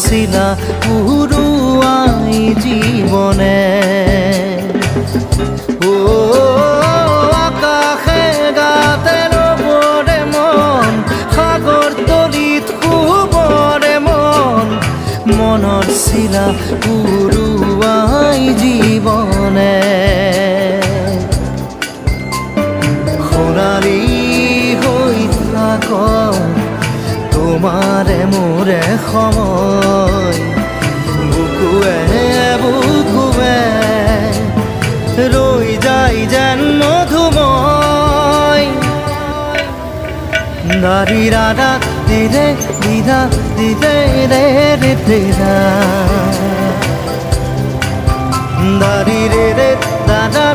শিলা পুরুয়াই জীবনে ও আকাশে গাতের ওপরে মন সাগর তলিত শুবরে মন মনৰ শিলা পুরুয়াই জীবনে সোণালী হৈ থাক তোমারে মোরে সময় বুকুৱে বুকুৱে রই যাই যেন মধুময় দারি রাধা দিদে দিদা দিদে রে রে দিদা দারি রে রে দাদা